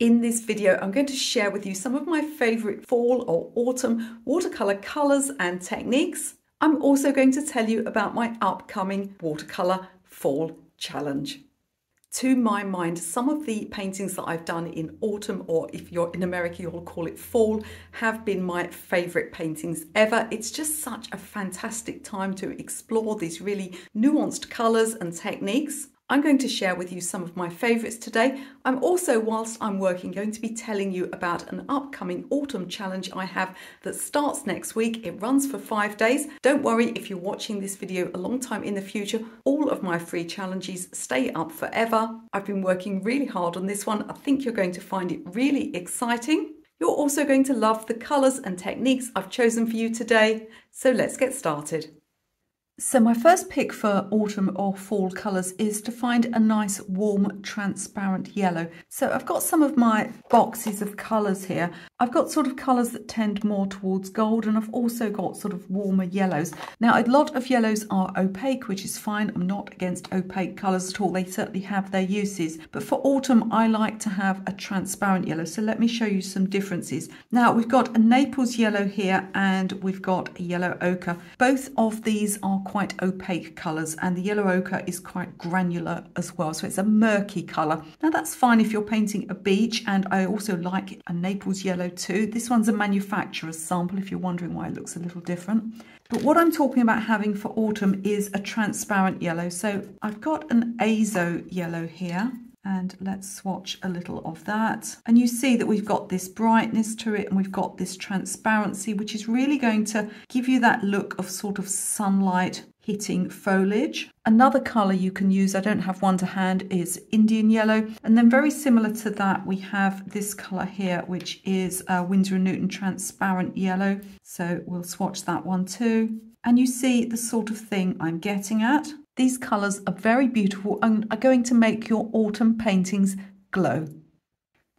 In this video, I'm going to share with you some of my favorite fall or autumn watercolor colors and techniques. I'm also going to tell you about my upcoming watercolor fall challenge. To my mind, some of the paintings that I've done in autumn, or if you're in America, you'll call it fall, have been my favorite paintings ever. It's just such a fantastic time to explore these really nuanced colors and techniques. I'm going to share with you some of my favorites today. I'm also, whilst I'm working, going to be telling you about an upcoming autumn challenge I have that starts next week. It runs for 5 days. Don't worry if you're watching this video a long time in the future, all of my free challenges stay up forever. I've been working really hard on this one. I think you're going to find it really exciting. You're also going to love the colours and techniques I've chosen for you today. So let's get started. So my first pick for autumn or fall colours is to find a nice warm transparent yellow. So I've got some of my boxes of colours here. I've got sort of colours that tend more towards gold, and I've also got sort of warmer yellows. Now a lot of yellows are opaque, which is fine. I'm not against opaque colours at all. They certainly have their uses. But for autumn I like to have a transparent yellow. So let me show you some differences. Now we've got a Naples yellow here and we've got a yellow ochre. Both of these are quite opaque colours, and the yellow ochre is quite granular as well, so it's a murky colour. Now that's fine if you're painting a beach, and I also like a Naples yellow too. This one's a manufacturer's sample if you're wondering why it looks a little different. But what I'm talking about having for autumn is a transparent yellow. So I've got an azo yellow here, and let's swatch a little of that. And you see that we've got this brightness to it and we've got this transparency, which is really going to give you that look of sort of sunlight hitting foliage. Another colour you can use, I don't have one to hand, is Indian yellow. And then very similar to that, we have this colour here, which is Winsor & Newton transparent yellow. So we'll swatch that one too. And you see the sort of thing I'm getting at. These colours are very beautiful and are going to make your autumn paintings glow.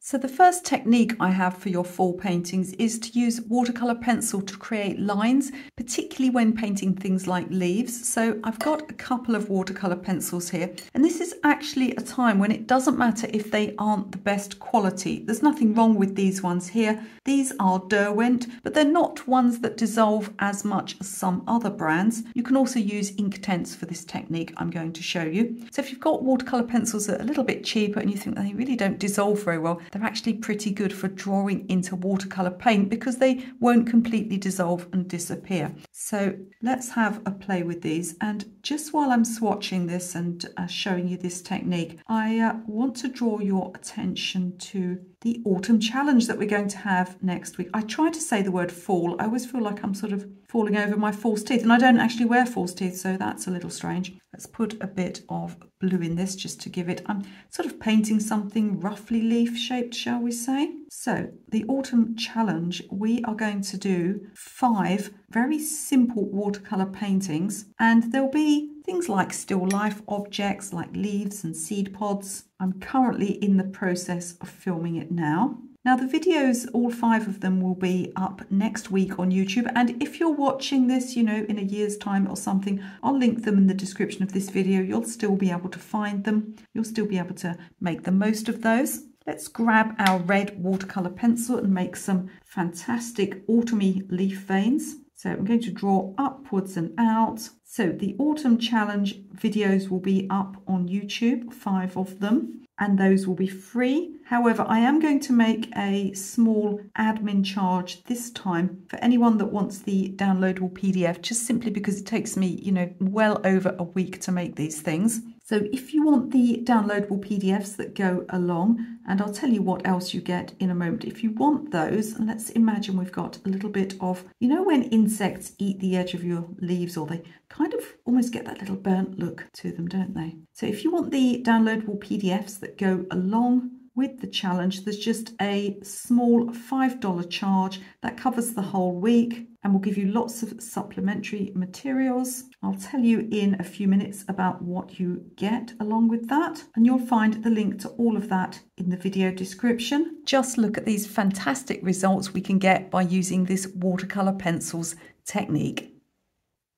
So the first technique I have for your fall paintings is to use watercolour pencil to create lines, particularly when painting things like leaves. So I've got a couple of watercolour pencils here, and this is actually a time when it doesn't matter if they aren't the best quality. There's nothing wrong with these ones here. These are Derwent, but they're not ones that dissolve as much as some other brands. You can also use Inktense for this technique I'm going to show you. So if you've got watercolour pencils that are a little bit cheaper and you think they really don't dissolve very well, they're actually pretty good for drawing into watercolour paint because they won't completely dissolve and disappear. So let's have a play with these, and just while I'm swatching this and showing you this technique, I want to draw your attention to the autumn challenge that we're going to have next week. I try to say the word fall. I always feel like I'm sort of falling over my false teeth, and I don't actually wear false teeth, so that's a little strange. Let's put a bit of blue in this just to give it, I'm sort of painting something roughly leaf shaped, shall we say. So the autumn challenge, we are going to do 5 very simple watercolor paintings, and there'll be things like still life objects like leaves and seed pods. I'm currently in the process of filming it now. Now the videos, all 5 of them, will be up next week on YouTube, and if you're watching this, you know, in a year's time or something, I'll link them in the description of this video. You'll still be able to find them. You'll still be able to make the most of those. Let's grab our red watercolor pencil and make some fantastic autumny leaf veins. So I'm going to draw upwards and out. So the autumn challenge videos will be up on YouTube, 5 of them, and those will be free. However, I am going to make a small admin charge this time for anyone that wants the downloadable PDF, just simply because it takes me, you know, well over a week to make these things. So if you want the downloadable PDFs that go along, and I'll tell you what else you get in a moment. If you want those, and let's imagine we've got a little bit of, you know, when insects eat the edge of your leaves, or they kind of almost get that little burnt look to them, don't they? So if you want the downloadable PDFs that go along with the challenge, there's just a small $5 charge that covers the whole week and will give you lots of supplementary materials. I'll tell you in a few minutes about what you get along with that, and you'll find the link to all of that in the video description. Just look at these fantastic results we can get by using this watercolor pencils technique.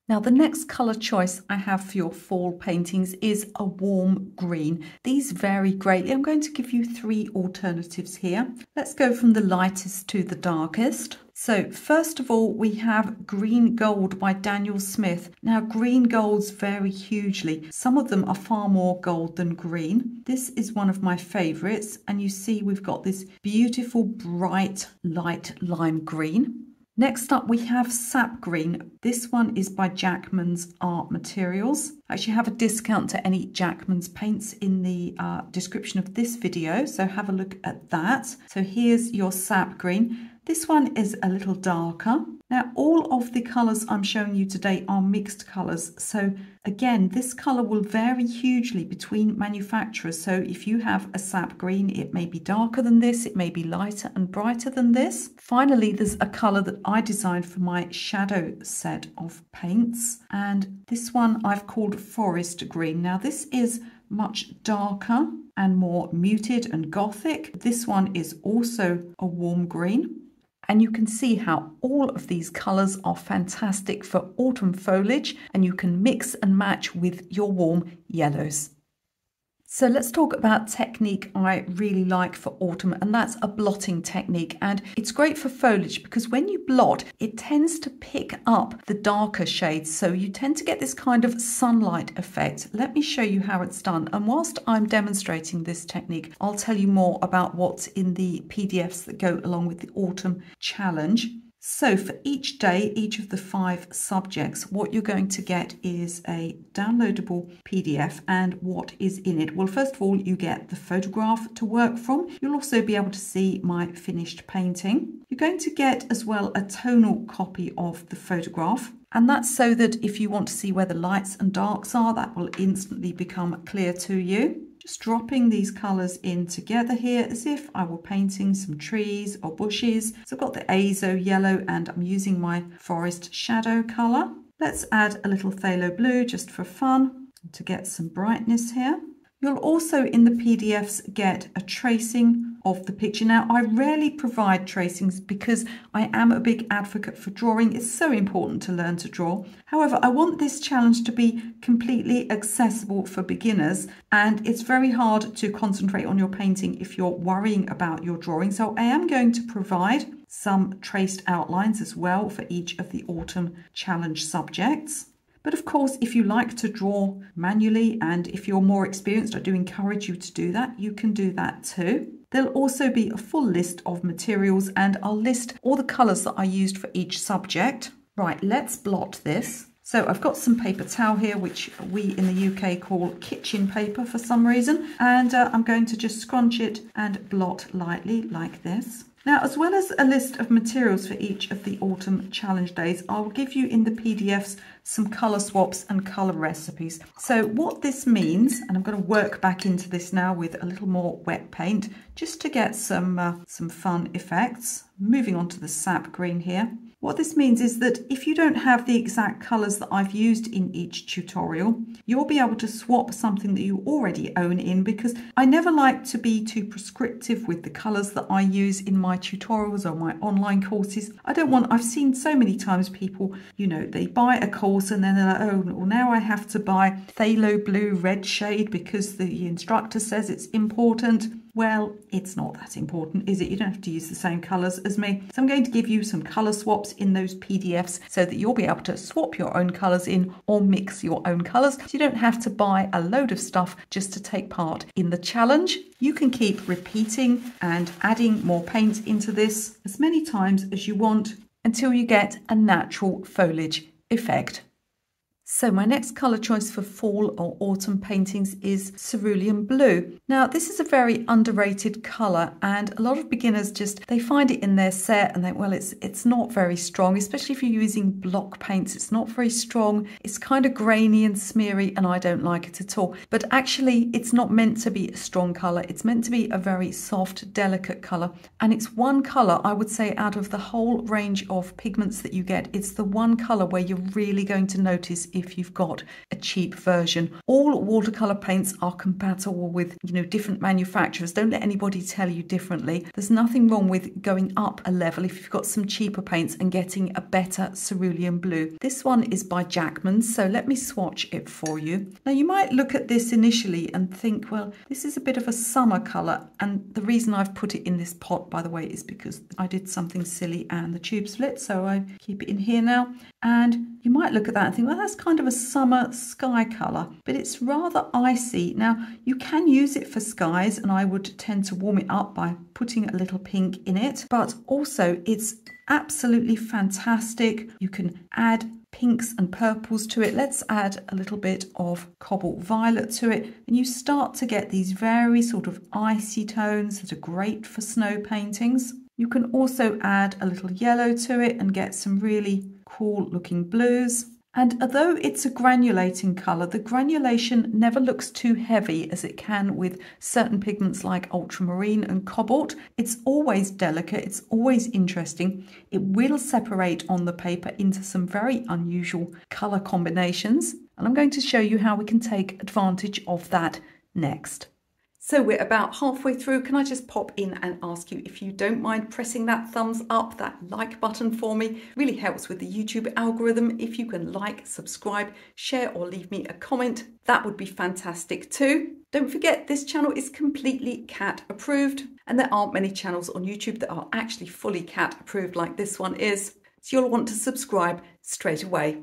Now the next colour choice I have for your fall paintings is a warm green. These vary greatly. I'm going to give you 3 alternatives here. Let's go from the lightest to the darkest. So first of all, we have Green Gold by Daniel Smith. Now green golds vary hugely. Some of them are far more gold than green. This is one of my favourites, and you see we've got this beautiful bright light lime green. Next up we have Sap Green. This one is by Jackman's Art Materials. I actually have a discount to any Jackman's paints in the description of this video, so have a look at that. So here's your Sap Green. This one is a little darker. Now all of the colours I'm showing you today are mixed colours, so again this colour will vary hugely between manufacturers. So if you have a sap green, it may be darker than this, it may be lighter and brighter than this. Finally, there's a colour that I designed for my shadow set of paints, and this one I've called Forest Green. Now this is much darker and more muted and gothic. This one is also a warm green. And you can see how all of these colours are fantastic for autumn foliage, and you can mix and match with your warm yellows. So let's talk about technique I really like for autumn, and that's a blotting technique. And it's great for foliage because when you blot, it tends to pick up the darker shades. So you tend to get this kind of sunlight effect. Let me show you how it's done. And whilst I'm demonstrating this technique, I'll tell you more about what's in the PDFs that go along with the autumn challenge. So for each day, each of the 5 subjects, what you're going to get is a downloadable PDF, and what is in it. Well, first of all, you get the photograph to work from. You'll also be able to see my finished painting. You're going to get as well a tonal copy of the photograph. And that's so that if you want to see where the lights and darks are, that will instantly become clear to you. Just dropping these colours in together here as if I were painting some trees or bushes. So I've got the azo yellow and I'm using my forest shadow colour. Let's add a little phthalo blue just for fun to get some brightness here. You'll also in the PDFs get a tracing of the picture. Now, I rarely provide tracings because I am a big advocate for drawing. It's so important to learn to draw. However, I want this challenge to be completely accessible for beginners, and it's very hard to concentrate on your painting if you're worrying about your drawing. So I am going to provide some traced outlines as well for each of the autumn challenge subjects. But of course, if you like to draw manually and if you're more experienced, I do encourage you to do that. You can do that too. There'll also be a full list of materials, and I'll list all the colours that I used for each subject. Right, let's blot this. So I've got some paper towel here, which we in the UK call kitchen paper for some reason. And I'm going to just scrunch it and blot lightly like this. Now, as well as a list of materials for each of the autumn challenge days, I'll give you in the PDFs some colour swaps and colour recipes. So what this means, and I'm going to work back into this now with a little more wet paint, just to get some fun effects. Moving on to the sap green here. What this means is that if you don't have the exact colours that I've used in each tutorial, you'll be able to swap something that you already own in, because I never like to be too prescriptive with the colours that I use in my tutorials or my online courses. I've seen so many times people, you know, they buy a course and then they're like, oh, well, now I have to buy phthalo blue red shade because the instructor says it's important. Well, it's not that important, is it? You don't have to use the same colours as me. So I'm going to give you some colour swaps in those PDFs so that you'll be able to swap your own colours in or mix your own colours. So you don't have to buy a load of stuff just to take part in the challenge. You can keep repeating and adding more paint into this as many times as you want until you get a natural foliage effect. So my next colour choice for fall or autumn paintings is Cerulean Blue. Now this is a very underrated colour, and a lot of beginners they find it in their set and well, it's not very strong, especially if you're using block paints. It's not very strong. It's kind of grainy and smeary and I don't like it at all. But actually it's not meant to be a strong colour. It's meant to be a very soft, delicate colour. And it's one colour, I would say, out of the whole range of pigments that you get, it's the one colour where you're really going to notice if you've got a cheap version. All watercolor paints are compatible with, different manufacturers. Don't let anybody tell you differently. There's nothing wrong with going up a level if you've got some cheaper paints and getting a better Cerulean Blue. This one is by Jackman's, so let me swatch it for you. Now you might look at this initially and think, well, this is a bit of a summer colour, and the reason I've put it in this pot, by the way, is because I did something silly and the tube split, so I keep it in here now. And you might look at that and think, well, that's kind of a summer sky colour, but it's rather icy. Now you can use it for skies, and I would tend to warm it up by putting a little pink in it, but also it's absolutely fantastic. You can add pinks and purples to it. Let's add a little bit of cobalt violet to it, and you start to get these very sort of icy tones that are great for snow paintings. You can also add a little yellow to it and get some really cool looking blues. And although it's a granulating colour, the granulation never looks too heavy as it can with certain pigments like ultramarine and cobalt. It's always delicate, it's always interesting. It will separate on the paper into some very unusual colour combinations. And I'm going to show you how we can take advantage of that next. So we're about halfway through. Can I just pop in and ask you if you don't mind pressing that thumbs up, that like button for me? Really helps with the YouTube algorithm. If you can like, subscribe, share or leave me a comment, that would be fantastic too. Don't forget, this channel is completely cat approved, and there aren't many channels on YouTube that are actually fully cat approved like this one is. So you'll want to subscribe straight away.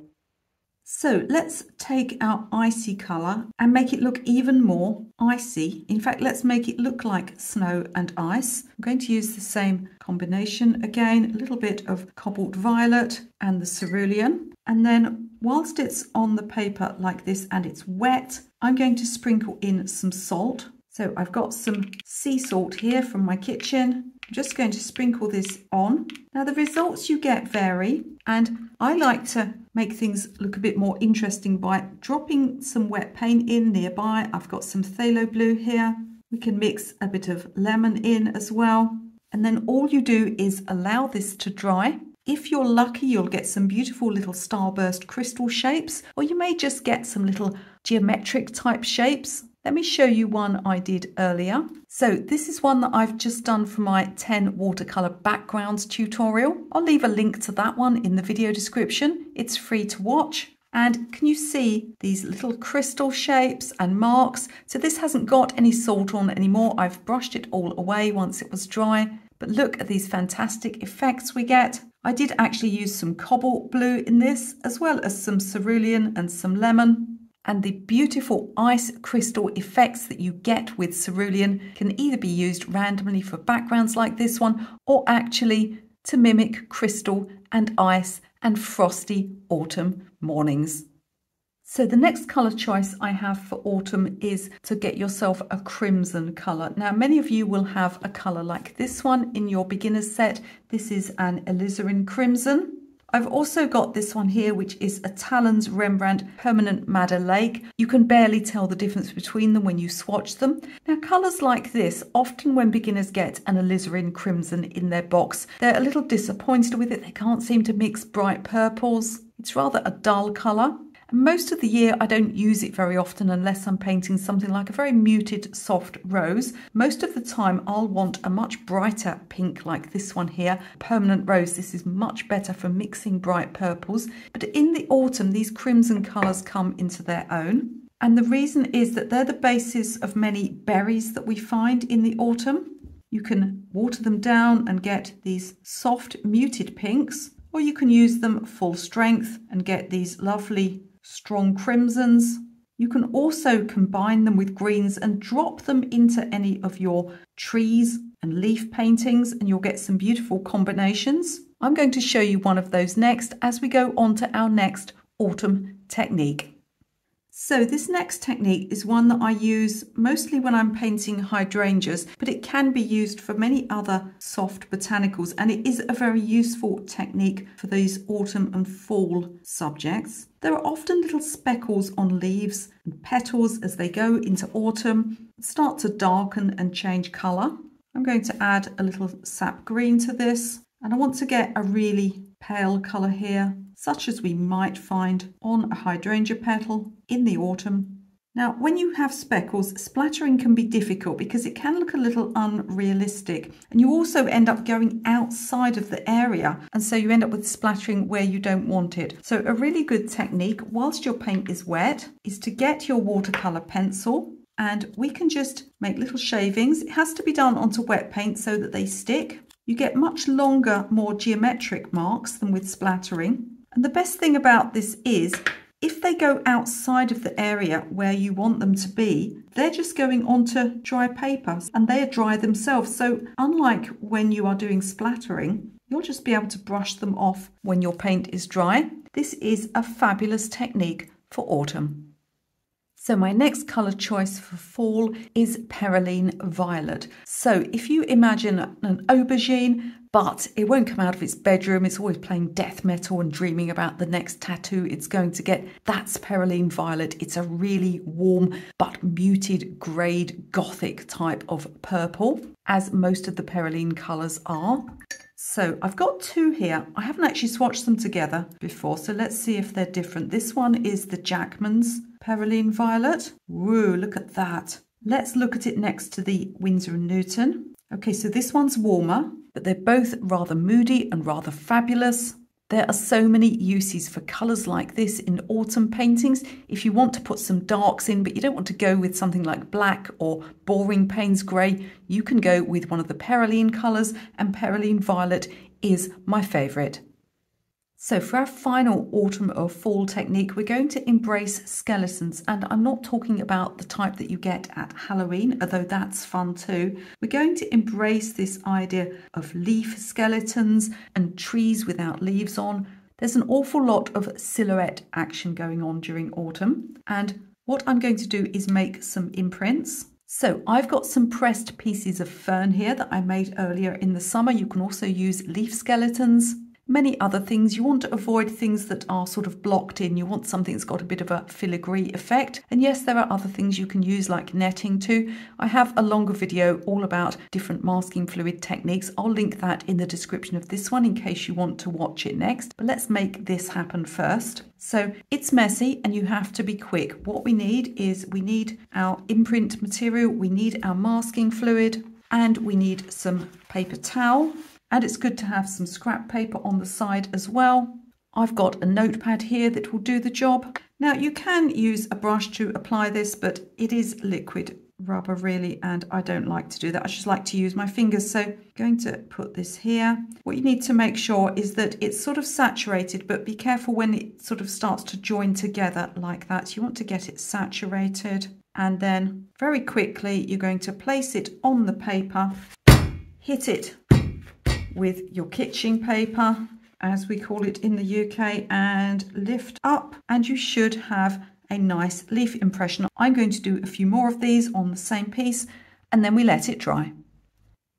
So let's take our icy colour and make it look even more icy. In fact, let's make it look like snow and ice. I'm going to use the same combination again, a little bit of cobalt violet and the cerulean. And then whilst it's on the paper like this and it's wet, I'm going to sprinkle in some salt. So I've got some sea salt here from my kitchen. I'm just going to sprinkle this on. Now the results you get vary, and I like to make things look a bit more interesting by dropping some wet paint in nearby. I've got some phthalo blue here. We can mix a bit of lemon in as well. And then all you do is allow this to dry. If you're lucky, you'll get some beautiful little starburst crystal shapes, or you may just get some little geometric type shapes. Let me show you one I did earlier. So this is one that I've just done for my 10 watercolor backgrounds tutorial. I'll leave a link to that one in the video description. It's free to watch. And can you see these little crystal shapes and marks? So this hasn't got any salt on anymore. I've brushed it all away once it was dry. But look at these fantastic effects we get. I did actually use some cobalt blue in this, as well as some cerulean and some lemon. And the beautiful ice crystal effects that you get with cerulean can either be used randomly for backgrounds like this one, or actually to mimic crystal and ice and frosty autumn mornings. So the next colour choice I have for autumn is to get yourself a crimson colour. Now many of you will have a colour like this one in your beginner's set. This is an alizarin crimson. I've also got this one here, which is a Talons Rembrandt Permanent Madder Lake. You can barely tell the difference between them when you swatch them. Now, colours like this, often when beginners get an alizarin crimson in their box, they're a little disappointed with it. They can't seem to mix bright purples. It's rather a dull colour. Most of the year I don't use it very often unless I'm painting something like a very muted soft rose. Most of the time I'll want a much brighter pink like this one here, Permanent Rose. This is much better for mixing bright purples. But in the autumn these crimson colours come into their own. And the reason is that they're the basis of many berries that we find in the autumn. You can water them down and get these soft muted pinks, or you can use them full strength and get these lovely strong crimsons. You can also combine them with greens and drop them into any of your trees and leaf paintings, and you'll get some beautiful combinations. I'm going to show you one of those next as we go on to our next autumn technique. So this next technique is one that I use mostly when I'm painting hydrangeas, but it can be used for many other soft botanicals, and it is a very useful technique for these autumn and fall subjects. There are often little speckles on leaves and petals as they go into autumn, start to darken and change colour. I'm going to add a little sap green to this, and I want to get a really pale colour here, such as we might find on a hydrangea petal in the autumn. Now, when you have speckles, splattering can be difficult because it can look a little unrealistic, and you also end up going outside of the area, and so you end up with splattering where you don't want it. So a really good technique whilst your paint is wet is to get your watercolor pencil, and we can just make little shavings. It has to be done onto wet paint so that they stick. You get much longer, more geometric marks than with splattering. And the best thing about this is, if they go outside of the area where you want them to be, they're just going onto dry paper and they are dry themselves. So unlike when you are doing splattering, you'll just be able to brush them off when your paint is dry. This is a fabulous technique for autumn. So my next colour choice for fall is Perylene Violet. So if you imagine an aubergine, but it won't come out of its bedroom, it's always playing death metal and dreaming about the next tattoo it's going to get, that's Perylene Violet. It's a really warm but muted greyed gothic type of purple, as most of the Perylene colours are. So I've got two here. I haven't actually swatched them together before, so let's see if they're different. This one is the Jackman's Perylene Violet. Whoa, look at that. Let's look at it next to the Winsor & Newton. Okay, so this one's warmer, but they're both rather moody and rather fabulous. There are so many uses for colours like this in autumn paintings. If you want to put some darks in, but you don't want to go with something like black or boring Payne's grey, you can go with one of the Perylene colours, and Perylene Violet is my favourite. So for our final autumn or fall technique, we're going to embrace skeletons, and I'm not talking about the type that you get at Halloween, although that's fun too. We're going to embrace this idea of leaf skeletons and trees without leaves on. There's an awful lot of silhouette action going on during autumn, and what I'm going to do is make some imprints. So I've got some pressed pieces of fern here that I made earlier in the summer. You can also use leaf skeletons. Many other things. You want to avoid things that are sort of blocked in. You want something that's got a bit of a filigree effect. And yes, there are other things you can use like netting too. I have a longer video all about different masking fluid techniques. I'll link that in the description of this one in case you want to watch it next. But let's make this happen first. So it's messy and you have to be quick. What we need is our imprint material, we need our masking fluid, and we need some paper towel. And it's good to have some scrap paper on the side as well. I've got a notepad here that will do the job. Now you can use a brush to apply this, but it is liquid rubber really, and I don't like to do that. I just like to use my fingers. So I'm going to put this here. What you need to make sure is that it's sort of saturated, but be careful when it sort of starts to join together like that. You want to get it saturated, and then very quickly you're going to place it on the paper, hit it with your kitchen paper, as we call it in the UK, and lift up, and you should have a nice leaf impression. I'm going to do a few more of these on the same piece, and then we let it dry.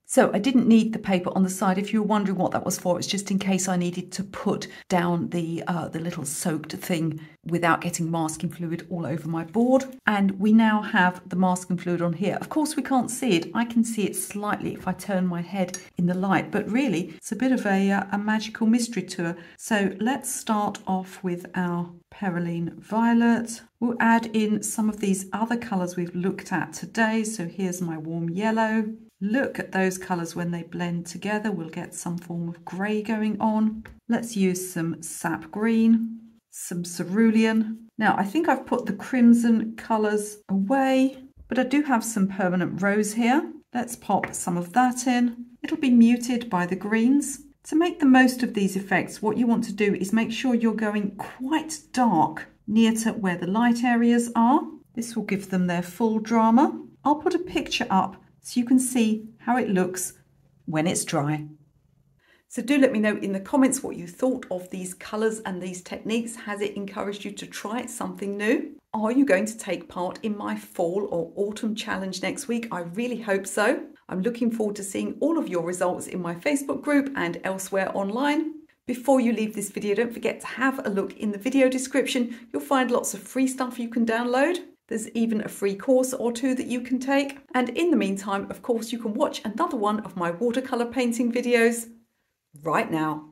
So I didn't need the paper on the side. If you were wondering what that was for, it's just in case I needed to put down the little soaked thing without getting masking fluid all over my board. And we now have the masking fluid on here. Of course, we can't see it. I can see it slightly if I turn my head in the light, but really it's a bit of a magical mystery tour. So let's start off with our Perylene Violet. We'll add in some of these other colours we've looked at today. So here's my warm yellow. Look at those colours when they blend together. We'll get some form of grey going on. Let's use some sap green, some cerulean. Now I think I've put the crimson colours away, but I do have some permanent rose here. Let's pop some of that in. It'll be muted by the greens. To make the most of these effects, what you want to do is make sure you're going quite dark near to where the light areas are. This will give them their full drama. I'll put a picture up so you can see how it looks when it's dry. So do let me know in the comments what you thought of these colours and these techniques. Has it encouraged you to try something new? Are you going to take part in my fall or autumn challenge next week? I really hope so. I'm looking forward to seeing all of your results in my Facebook group and elsewhere online. Before you leave this video, don't forget to have a look in the video description. You'll find lots of free stuff you can download. There's even a free course or two that you can take. And in the meantime, of course, you can watch another one of my watercolour painting videos right now.